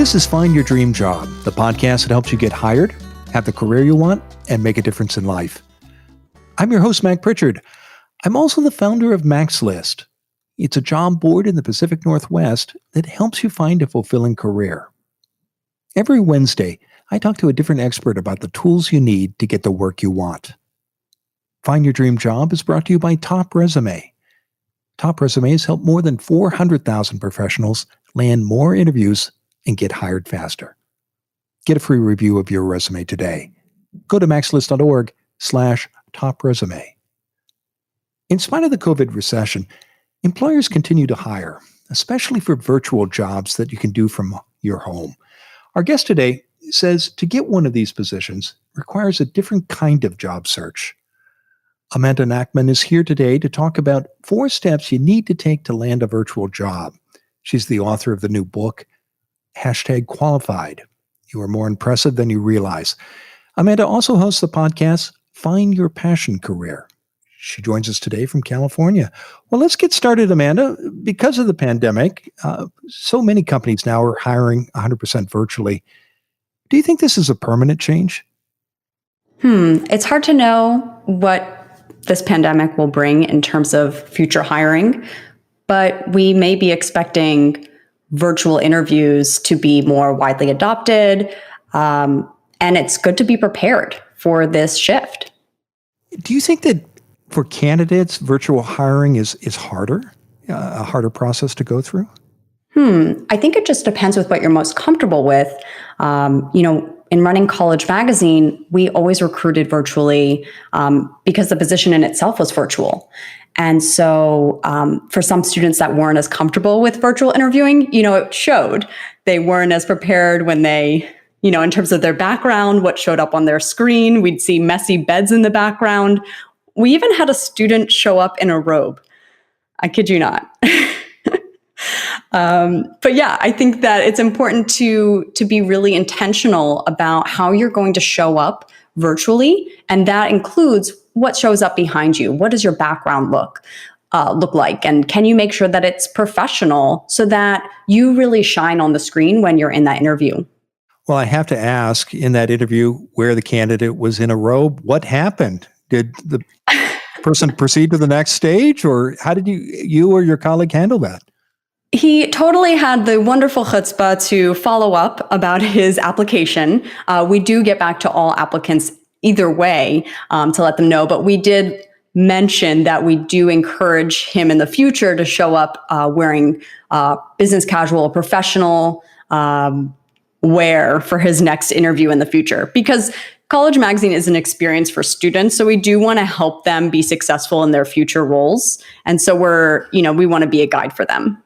This is Find Your Dream Job, the podcast that helps you get hired, have the career you want, and make a difference in life. I'm your host, Mac Pritchard. I'm also the founder of Mac's List. It's a job board in the Pacific Northwest that helps you find a fulfilling career. Every Wednesday, I talk to a different expert about the tools you need to get the work you want. Find Your Dream Job is brought to you by Top Resume. Top Resume has helped more than 400,000 professionals land more interviews and get hired faster. Get a free review of your resume today. Go to maxlist.org/topresume. In spite of the COVID recession, employers continue to hire, especially for virtual jobs that you can do from your home. Our guest today says to get one of these positions requires a different kind of job search. Amanda Nachman is here today to talk about 4 steps you need to take to land a virtual job. She's the author of the new book, #Qualified. You are more impressive than you realize. Amanda also hosts the podcast, Find Your Passion Career. She joins us today from California. Well, let's get started, Amanda. Because of the pandemic, so many companies now are hiring 100% virtually. Do you think this is a permanent change? It's hard to know what this pandemic will bring in terms of future hiring, but we may be expecting virtual interviews to be more widely adopted, and it's good to be prepared for this shift. Do you think that for candidates, virtual hiring is harder, a harder process to go through? I think it just depends with what you're most comfortable with. In running College Magazine, we always recruited virtually because the position in itself was virtual. And so for some students that weren't as comfortable with virtual interviewing, it showed. They weren't as prepared when they, in terms of their background, what showed up on their screen. We'd see messy beds in the background. We even had a student show up in a robe. I kid you not. But yeah, I think that it's important to be really intentional about how you're going to show up virtually. And that includes what shows up behind you. What does your background look like? And can you make sure that it's professional so that you really shine on the screen when you're in that interview? Well, I have to ask, in that interview where the candidate was in a robe, what happened? Did the person proceed to the next stage, or how did you or your colleague handle that? He totally had the wonderful chutzpah to follow up about his application. We do get back to all applicants either way to let them know, but we did mention that we do encourage him in the future to show up wearing business casual, professional wear for his next interview in the future, because College Magazine is an experience for students. So we do want to help them be successful in their future roles. And so we want to be a guide for them.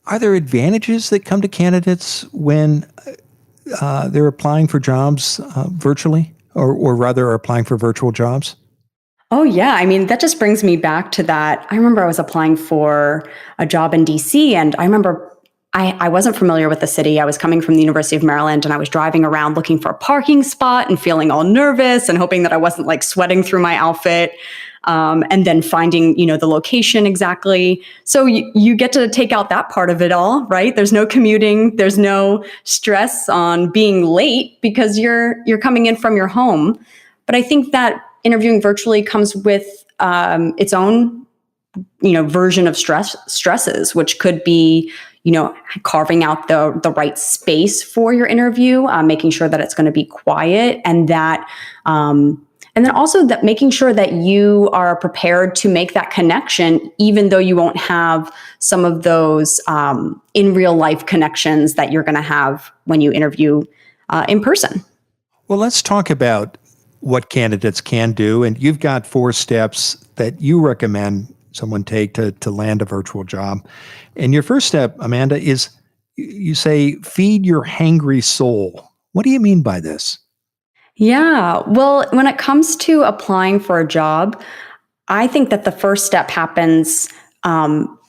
Are there advantages that come to candidates when they're applying for jobs virtually, or rather are applying for virtual jobs? Oh, yeah. I mean, that just brings me back to that. I remember I was applying for a job in DC, and I remember I wasn't familiar with the city. I was coming from the University of Maryland, and I was driving around looking for a parking spot and feeling all nervous and hoping that I wasn't like sweating through my outfit. And then finding, the location exactly. So you get to take out that part of it all, right? There's no commuting. There's no stress on being late because you're coming in from your home. But I think that interviewing virtually comes with its own, version of stresses, which could be, carving out the right space for your interview, making sure that it's going to be quiet, and that and then also that making sure that you are prepared to make that connection, even though you won't have some of those in real life connections that you're going to have when you interview in person. Well, let's talk about what candidates can do. And you've got 4 steps that you recommend someone take to land a virtual job. And your first step, Amanda, is you say, feed your hangry soul. What do you mean by this? Yeah, well, when it comes to applying for a job, I think that the first step happens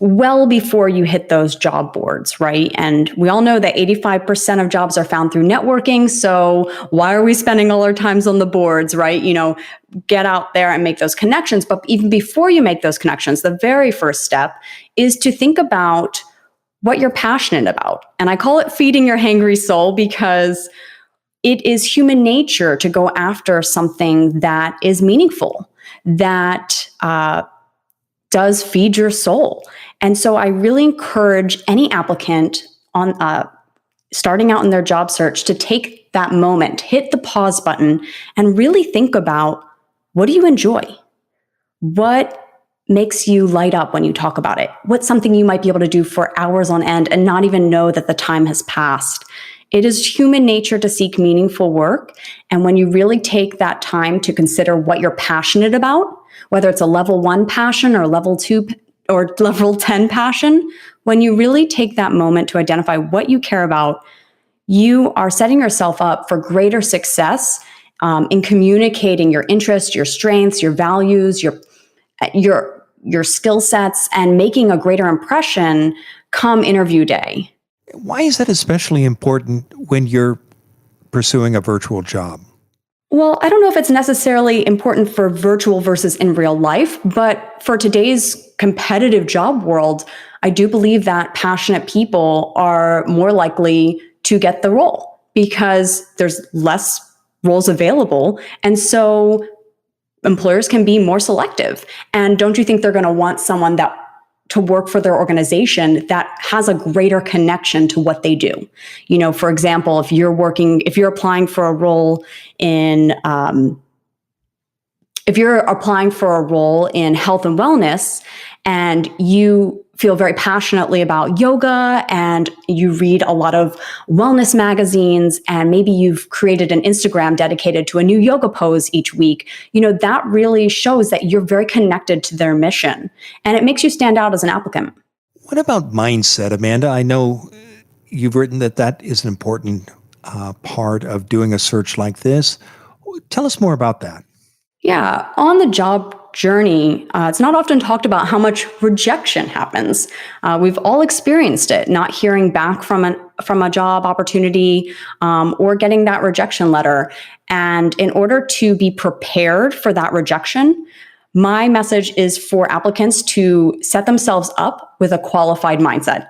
well before you hit those job boards, right? And we all know that 85% of jobs are found through networking. So why are we spending all our times on the boards, right? You know, get out there and make those connections. But even before you make those connections, the very first step is to think about what you're passionate about. And I call it feeding your hangry soul because it is human nature to go after something that is meaningful, that does feed your soul. And so I really encourage any applicant on starting out in their job search to take that moment, hit the pause button, and really think about, what do you enjoy? What makes you light up when you talk about it? What's something you might be able to do for hours on end and not even know that the time has passed? It is human nature to seek meaningful work. And when you really take that time to consider what you're passionate about, whether it's a level 1 passion or level 2 or level 10 passion, when you really take that moment to identify what you care about, you are setting yourself up for greater success in communicating your interests, your strengths, your values, your skill sets, and making a greater impression come interview day. Why is that especially important when you're pursuing a virtual job? Well, I don't know if it's necessarily important for virtual versus in real life, but for today's competitive job world, I do believe that passionate people are more likely to get the role because there's less roles available. And so employers can be more selective. And don't you think they're going to want someone to work for their organization that has a greater connection to what they do? You know, for example, if you're applying for a role in health and wellness, and you feel very passionately about yoga and you read a lot of wellness magazines, and maybe you've created an Instagram dedicated to a new yoga pose each week, that really shows that you're very connected to their mission, and it makes you stand out as an applicant. What about mindset, Amanda? I know you've written that is an important part of doing a search like this. Tell us more about that. Yeah, on the job journey, it's not often talked about how much rejection happens. We've all experienced it, not hearing back from a job opportunity or getting that rejection letter. And in order to be prepared for that rejection, my message is for applicants to set themselves up with a qualified mindset.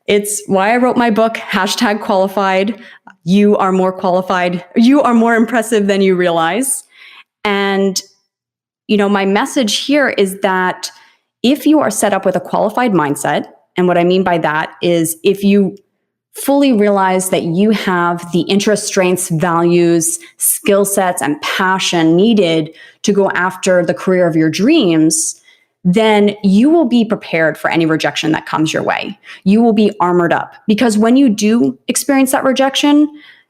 It's why I wrote my book, #qualified. You are more qualified. You are more impressive than you realize. And, my message here is that if you are set up with a qualified mindset, and what I mean by that is if you fully realize that you have the interests, strengths, values, skill sets, and passion needed to go after the career of your dreams, then you will be prepared for any rejection that comes your way. You will be armored up, because when you do experience that rejection,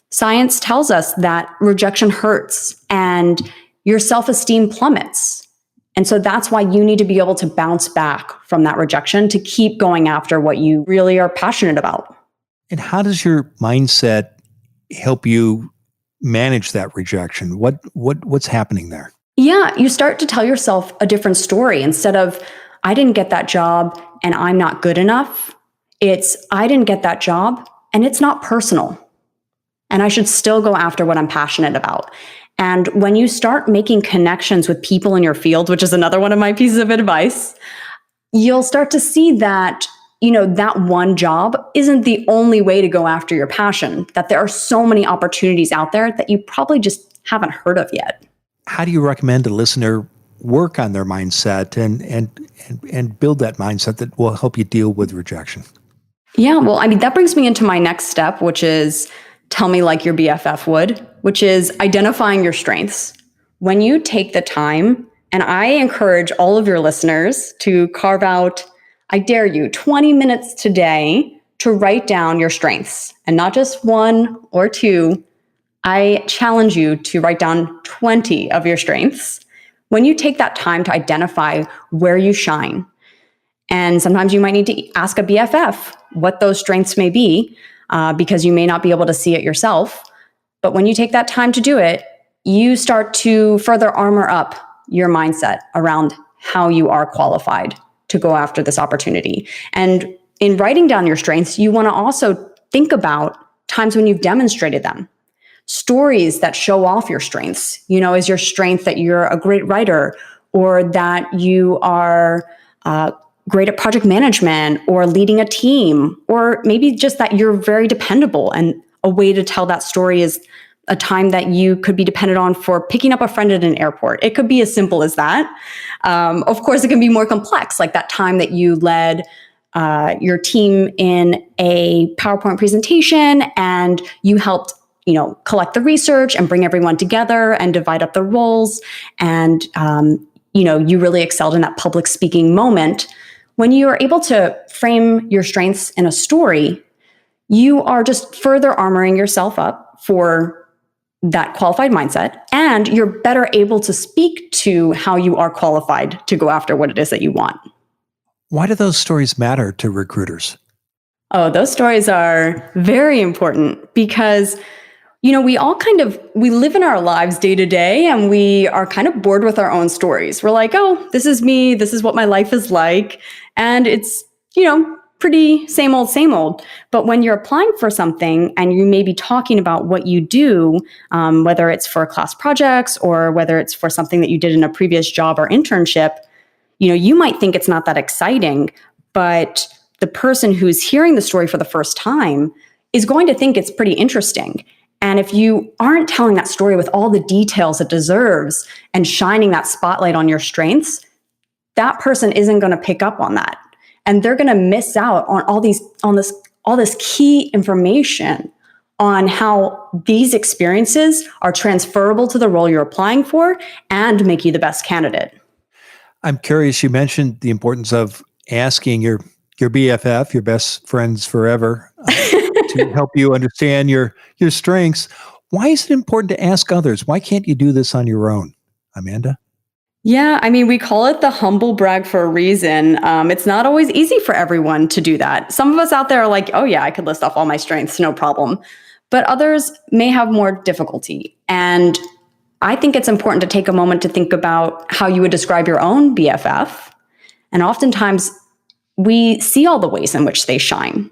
science tells us that rejection hurts and your self-esteem plummets. And so that's why you need to be able to bounce back from that rejection to keep going after what you really are passionate about. And how does your mindset help you manage that rejection? What's happening there? Yeah, you start to tell yourself a different story. Instead of, I didn't get that job and I'm not good enough, it's, I didn't get that job and it's not personal. And I should still go after what I'm passionate about. And when you start making connections with people in your field, which is another one of my pieces of advice, you'll start to see that, that one job isn't the only way to go after your passion, that there are so many opportunities out there that you probably just haven't heard of yet. How do you recommend a listener work on their mindset and build that mindset that will help you deal with rejection? Yeah, well, that brings me into my next step, which is tell me like your BFF would, which is identifying your strengths. When you take the time, and I encourage all of your listeners to carve out, I dare you, 20 minutes today to write down your strengths, and not just 1 or 2. I challenge you to write down 20 of your strengths. When you take that time to identify where you shine, and sometimes you might need to ask a BFF what those strengths may be, because you may not be able to see it yourself. But when you take that time to do it, you start to further armor up your mindset around how you are qualified to go after this opportunity. And in writing down your strengths, you want to also think about times when you've demonstrated them. Stories that show off your strengths. Is your strength that you're a great writer, or that you are great at project management or leading a team, or maybe just that you're very dependable. And a way to tell that story is a time that you could be dependent on for picking up a friend at an airport. It could be as simple as that. Of course, it can be more complex, like that time that you led your team in a PowerPoint presentation and you helped collect the research and bring everyone together and divide up the roles. And, you really excelled in that public speaking moment. When you are able to frame your strengths in a story, you are just further armoring yourself up for that qualified mindset, and you're better able to speak to how you are qualified to go after what it is that you want. Why do those stories matter to recruiters? Oh, those stories are very important because we live in our lives day to day and we are kind of bored with our own stories. We're like, oh, this is me. This is what my life is like. And it's, pretty same old. But when you're applying for something and you may be talking about what you do, whether it's for class projects or whether it's for something that you did in a previous job or internship, you might think it's not that exciting, but the person who's hearing the story for the first time is going to think it's pretty interesting. And if you aren't telling that story with all the details it deserves and shining that spotlight on your strengths, that person isn't going to pick up on that. And they're going to miss out on all this key information on how these experiences are transferable to the role you're applying for and make you the best candidate. I'm curious, you mentioned the importance of asking your BFF, your best friends forever, to help you understand your strengths. Why is it important to ask others? Why can't you do this on your own, Amanda? Yeah, we call it the humble brag for a reason. It's not always easy for everyone to do that. Some of us out there are like, oh yeah, I could list off all my strengths, no problem. But others may have more difficulty. And I think it's important to take a moment to think about how you would describe your own BFF. And oftentimes we see all the ways in which they shine.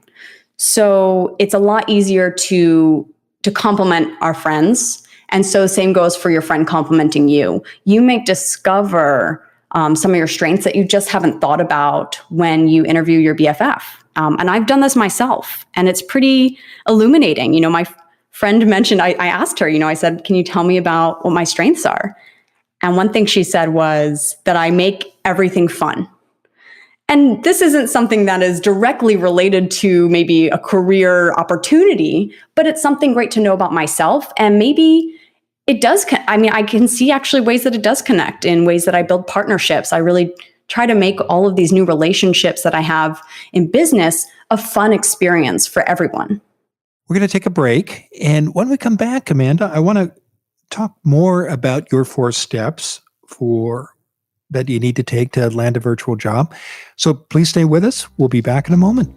So it's a lot easier to compliment our friends. And so same goes for your friend complimenting you. You may discover some of your strengths that you just haven't thought about when you interview your BFF. And I've done this myself, and it's pretty illuminating. My friend mentioned, I asked her, I said, can you tell me about what my strengths are? And one thing she said was that I make everything fun. And this isn't something that is directly related to maybe a career opportunity, but it's something great to know about myself. And maybe it does. I can see actually ways that it does connect in ways that I build partnerships. I really try to make all of these new relationships that I have in business a fun experience for everyone. We're going to take a break. And when we come back, Amanda, I want to talk more about your 4 steps that you need to take to land a virtual job. So please stay with us. We'll be back in a moment.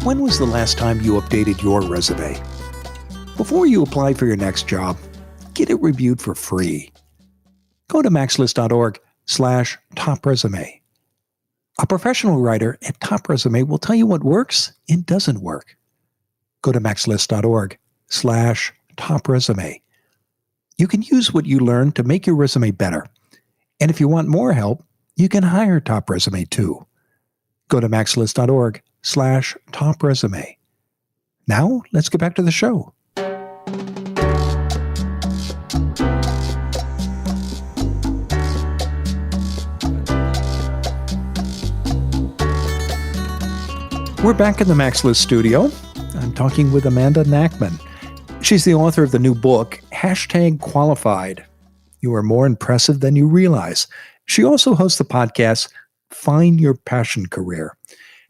When was the last time you updated your resume? Before you apply for your next job, get it reviewed for free. Go to maxlist.org/topresume. A professional writer at Top Resume will tell you what works and doesn't work. Go to maxlist.org/topresume. You can use what you learn to make your resume better. And if you want more help, you can hire Top Resume too. Go to maxlist.org/topresume. Now, let's get back to the show. We're back in the MaxList studio. I'm talking with Amanda Nachman. She's the author of the new book, #Qualified. You are more impressive than you realize. She also hosts the podcast, Find Your Passion Career.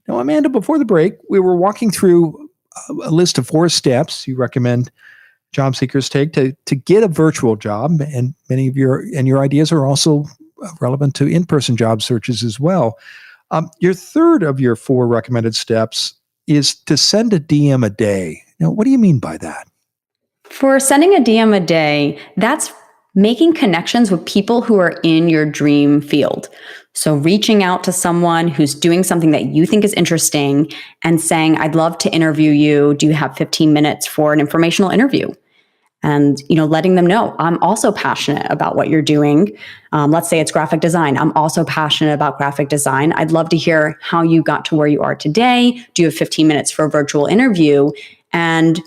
Now, Amanda, before the break, we were walking through a list of 4 steps you recommend job seekers take to get a virtual job, and many of your ideas are also relevant to in-person job searches as well. Your third of your 4 recommended steps is to send a DM a day. Now, what do you mean by that? For sending a DM a day, that's making connections with people who are in your dream field. So reaching out to someone who's doing something that you think is interesting and saying, I'd love to interview you. Do you have 15 minutes for an informational interview? and, letting them know I'm also passionate about what you're doing. Let's say it's graphic design. I'm also passionate about graphic design. I'd love to hear how you got to where you are today. Do you have 15 minutes for a virtual interview? And,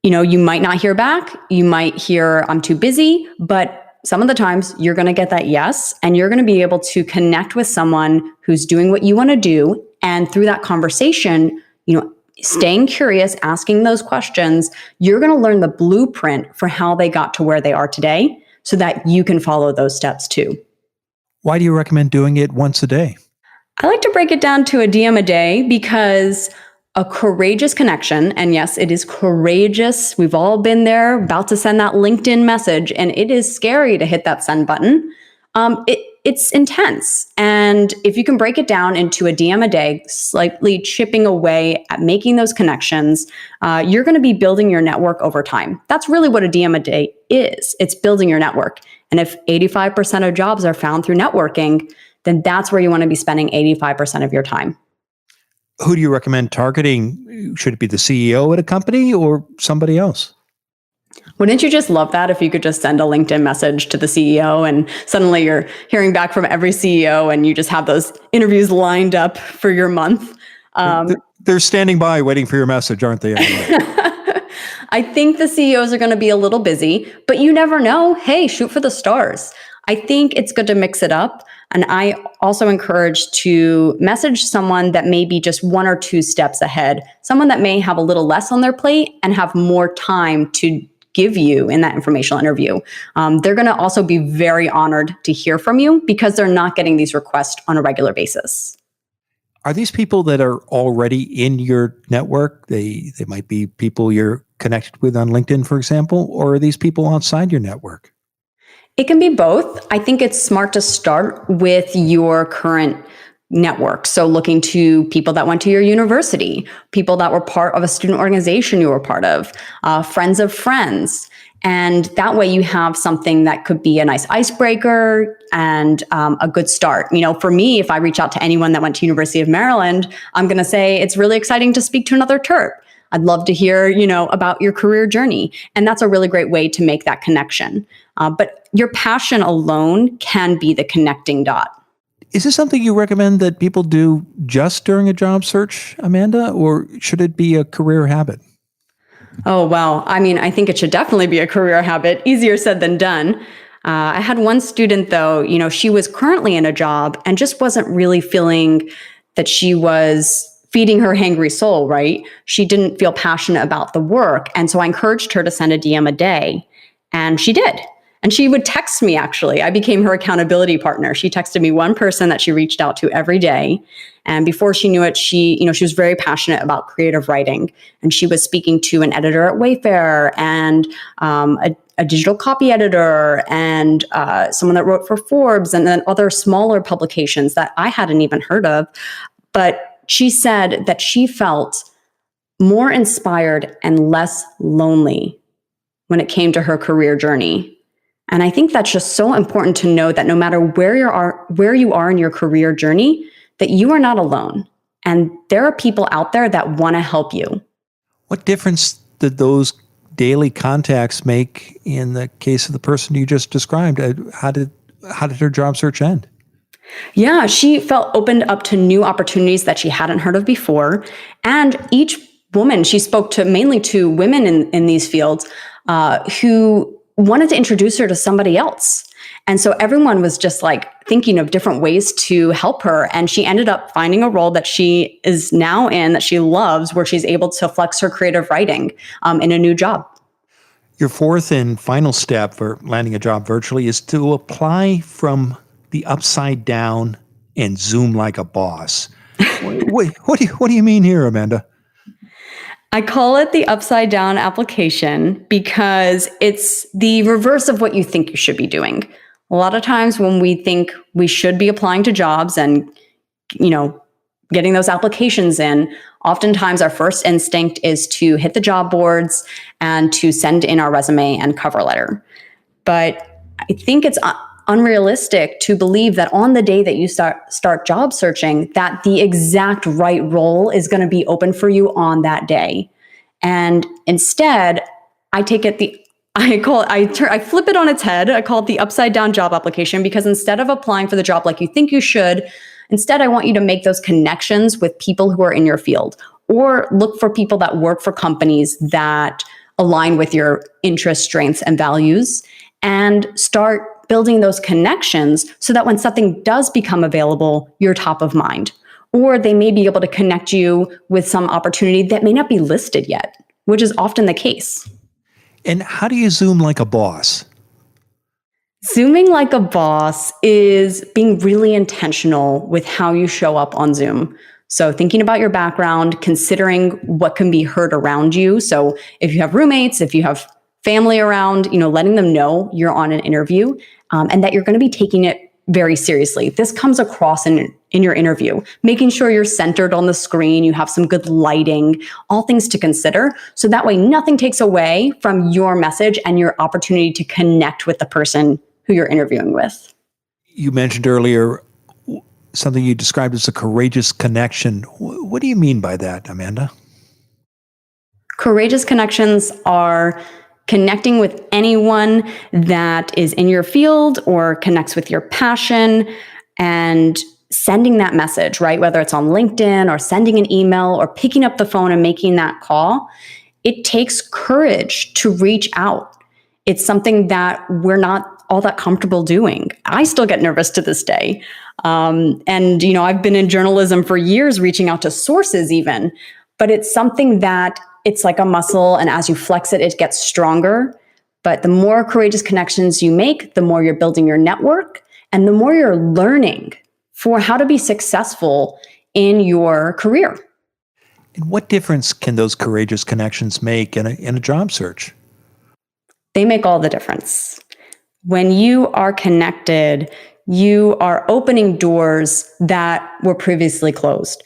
you might not hear back. You might hear I'm too busy, but some of the times you're going to get that yes, and you're going to be able to connect with someone who's doing what you want to do. And through that conversation, staying curious, asking those questions, you're going to learn the blueprint for how they got to where they are today so that you can follow those steps too. Why do you recommend doing it once a day? I like to break it down to a DM a day because a courageous connection, and yes, it is courageous. We've all been there, about to send that LinkedIn message, and it is scary to hit that send button. It's intense. And if you can break it down into a DM a day, slightly chipping away at making those connections, you're going to be building your network over time. That's really what a DM a day is. It's building your network. And if 85% of jobs are found through networking, then that's where you want to be spending 85% of your time. Who do you recommend targeting? Should it be the CEO at a company or somebody else? Wouldn't you just love that if you could just send a LinkedIn message to the CEO and suddenly you're hearing back from every CEO and you just have those interviews lined up for your month? They're standing by waiting for your message, aren't they? I think the CEOs are going to be a little busy, but you never know. Hey, shoot for the stars. I think it's good to mix it up. And I also encourage to message someone that may be just 1 or 2 steps ahead, someone that may have a little less on their plate and have more time to give you in that informational interview. They're going to also be very honored to hear from you because they're not getting these requests on a regular basis. Are these people that are already in your network? They might be people you're connected with on LinkedIn, for example, or are these people outside your network? It can be both. I think it's smart to start with your current network. So looking to people that went to your university, people that were part of a student organization you were part of, friends of friends. And that way you have something that could be a nice icebreaker and a good start. For me, if I reach out to anyone that went to University of Maryland, I'm going to say it's really exciting to speak to another Terp. I'd love to hear, about your career journey. And that's a really great way to make that connection. But your passion alone can be the connecting dot. Is this something you recommend that people do just during a job search, Amanda, or should it be a career habit? Oh, well, I think it should definitely be a career habit. Easier said than done. I had one student, though, she was currently in a job and just wasn't really feeling that she was feeding her hangry soul, right? She didn't feel passionate about the work. And so I encouraged her to send a DM a day. And she did. And she would text me, actually. I became her accountability partner. She texted me one person that she reached out to every day. And before she knew it, she was very passionate about creative writing. And she was speaking to an editor at Wayfair and a digital copy editor and someone that wrote for Forbes and then other smaller publications that I hadn't even heard of. But she said that she felt more inspired and less lonely when it came to her career journey. And I think that's just so important to know that no matter where you are in your career journey, that you are not alone. And there are people out there that want to help you. What difference did those daily contacts make in the case of the person you just described? How did her job search end? Yeah, she felt opened up to new opportunities that she hadn't heard of before. And each woman, she spoke to mainly to women in these fields who wanted to introduce her to somebody else. And so everyone was just thinking of different ways to help her. And she ended up finding a role that she is now in that she loves, where she's able to flex her creative writing in a new job. Your fourth and final step for landing a job virtually is to apply from the upside down and zoom like a boss. Wait, what do you mean here, Amanda? I call it the upside down application because it's the reverse of what you think you should be doing. A lot of times when we think we should be applying to jobs and, getting those applications in, oftentimes our first instinct is to hit the job boards and to send in our resume and cover letter. But I think it's unrealistic to believe that on the day that you start job searching, that the exact right role is going to be open for you on that day. And instead, I take it I flip it on its head. I call it the upside down job application, because instead of applying for the job like you think you should, instead I want you to make those connections with people who are in your field, or look for people that work for companies that align with your interests, strengths, and values, and start building those connections so that when something does become available, you're top of mind. Or they may be able to connect you with some opportunity that may not be listed yet, which is often the case. And how do you Zoom like a boss? Zooming like a boss is being really intentional with how you show up on Zoom. So thinking about your background, considering what can be heard around you. So if you have roommates, if you have family around, letting them know you're on an interview, and that you're going to be taking it very seriously. This comes across in your interview, making sure you're centered on the screen, you have some good lighting, all things to consider. So that way nothing takes away from your message and your opportunity to connect with the person who you're interviewing with. You mentioned earlier something you described as a courageous connection. What do you mean by that, Amanda? Courageous connections are connecting with anyone that is in your field or connects with your passion, and sending that message, right? Whether it's on LinkedIn or sending an email or picking up the phone and making that call. It takes courage to reach out. It's something that we're not all that comfortable doing. I still get nervous to this day. And I've been in journalism for years, reaching out to sources even, but it's something that it's like a muscle, and as you flex it, it gets stronger. But the more courageous connections you make, the more you're building your network, and the more you're learning for how to be successful in your career. And what difference can those courageous connections make in a job search? They make all the difference. When you are connected, you are opening doors that were previously closed.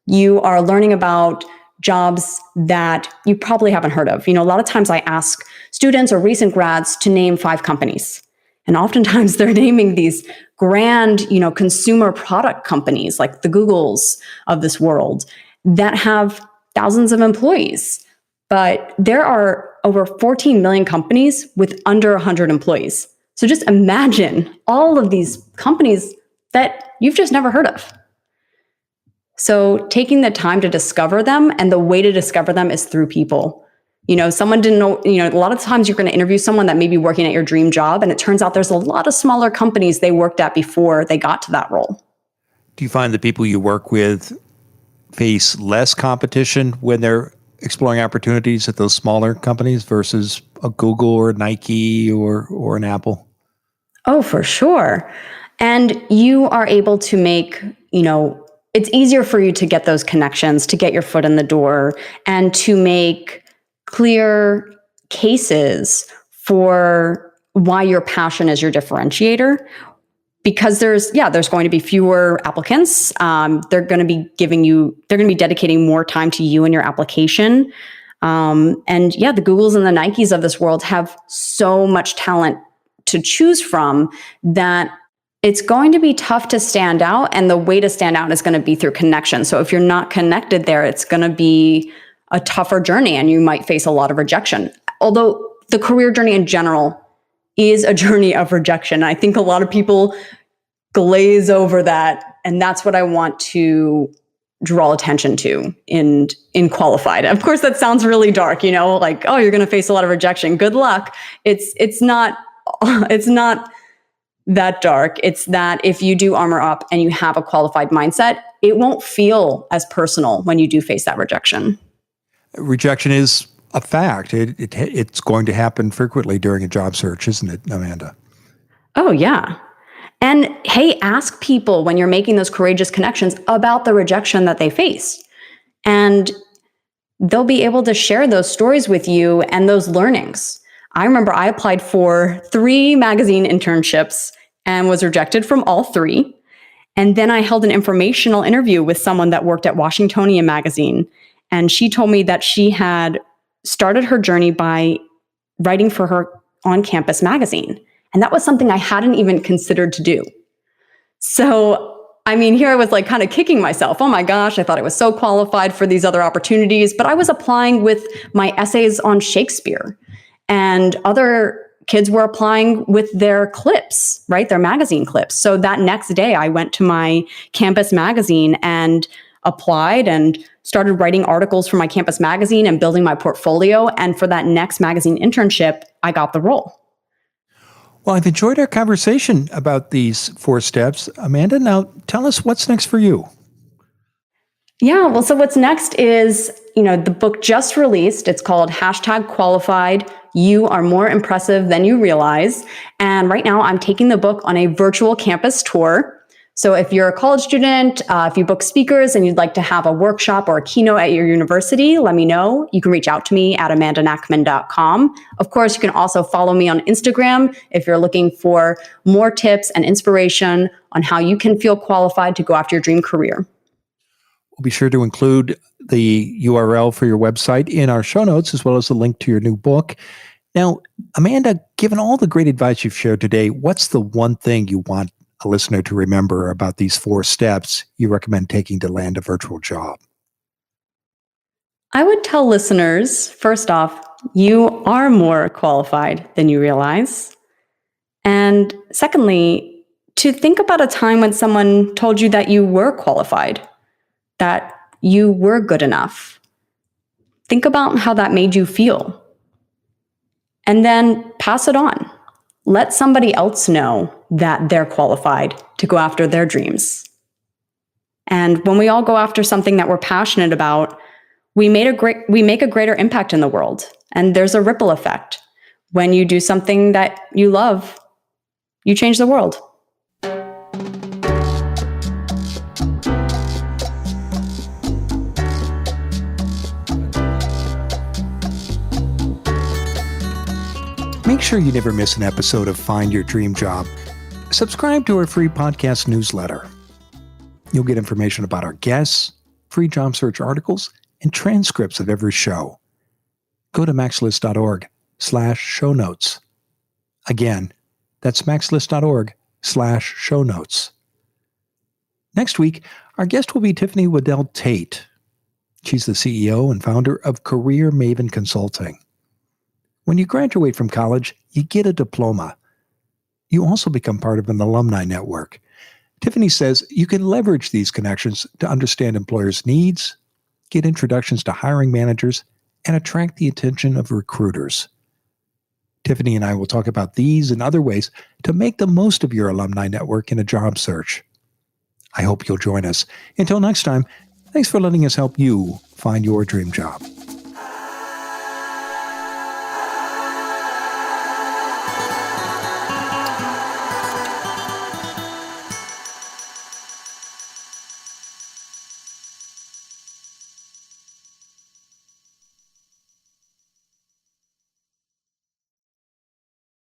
You are learning about jobs that you probably haven't heard of. A lot of times I ask students or recent grads to name 5 companies. And oftentimes they're naming these grand, consumer product companies like the Googles of this world that have thousands of employees. But there are over 14 million companies with under 100 employees. So just imagine all of these companies that you've just never heard of. So taking the time to discover them, and the way to discover them is through people. Someone didn't know, a lot of times you're going to interview someone that may be working at your dream job, and it turns out there's a lot of smaller companies they worked at before they got to that role. Do you find the people you work with face less competition when they're exploring opportunities at those smaller companies versus a Google or a Nike or an Apple? Oh, for sure. And you are able to make, it's easier for you to get those connections, to get your foot in the door, and to make clear cases for why your passion is your differentiator. Because there's going to be fewer applicants. They're going to be dedicating more time to you and your application. The Googles and the Nikes of this world have so much talent to choose from that it's going to be tough to stand out. And the way to stand out is going to be through connection. So if you're not connected there, it's going to be a tougher journey, and you might face a lot of rejection. Although the career journey in general is a journey of rejection. I think a lot of people glaze over that, and that's what I want to draw attention to in qualified. Of course, that sounds really dark, like, oh, you're going to face a lot of rejection. Good luck. It's not that dark. It's that if you do armor up and you have a qualified mindset, it won't feel as personal when you do face that rejection. Rejection is a fact. It's going to happen frequently during a job search, isn't it, Amanda? Oh, yeah. And hey, ask people when you're making those courageous connections about the rejection that they faced. And they'll be able to share those stories with you and those learnings. I remember I applied for 3 magazine internships and was rejected from all 3. And then I held an informational interview with someone that worked at Washingtonian magazine. And she told me that she had started her journey by writing for her on-campus magazine. And that was something I hadn't even considered to do. So, here I was like kind of kicking myself. Oh my gosh, I thought I was so qualified for these other opportunities, but I was applying with my essays on Shakespeare. and other kids were applying with their clips, right? Their magazine clips. So that next day I went to my campus magazine and applied and started writing articles for my campus magazine and building my portfolio. And for that next magazine internship, I got the role. Well, I've enjoyed our conversation about these 4 steps. Amanda, now tell us what's next for you. Yeah, well, so what's next is, the book just released. It's called #Qualified. You are more impressive than you realize. And right now I'm taking the book on a virtual campus tour. So if you're a college student, if you book speakers and you'd like to have a workshop or a keynote at your university, let me know. You can reach out to me at amandanachman.com. Of course, you can also follow me on Instagram if you're looking for more tips and inspiration on how you can feel qualified to go after your dream career. We'll be sure to include the URL for your website in our show notes, as well as the link to your new book. Now, Amanda, given all the great advice you've shared today, what's the one thing you want a listener to remember about these 4 steps you recommend taking to land a virtual job? I would tell listeners, first off, you are more qualified than you realize. And secondly, to think about a time when someone told you that you were qualified, that you were good enough. Think about how that made you feel. And then pass it on. Let somebody else know that they're qualified to go after their dreams. And when we all go after something that we're passionate about, we make a greater impact in the world. And there's a ripple effect. When you do something that you love, you change the world. Make sure you never miss an episode of Find Your Dream Job. Subscribe to our free podcast newsletter. You'll get information about our guests, free job search articles, and transcripts of every show. Go to maxlist.org/show notes. Again, that's maxlist.org/show notes. Next week, our guest will be Tiffany Waddell Tate. She's the CEO and founder of Career Maven Consulting. When you graduate from college, you get a diploma. You also become part of an alumni network. Tiffany says you can leverage these connections to understand employers' needs, get introductions to hiring managers, and attract the attention of recruiters. Tiffany and I will talk about these and other ways to make the most of your alumni network in a job search. I hope you'll join us. Until next time, thanks for letting us help you find your dream job.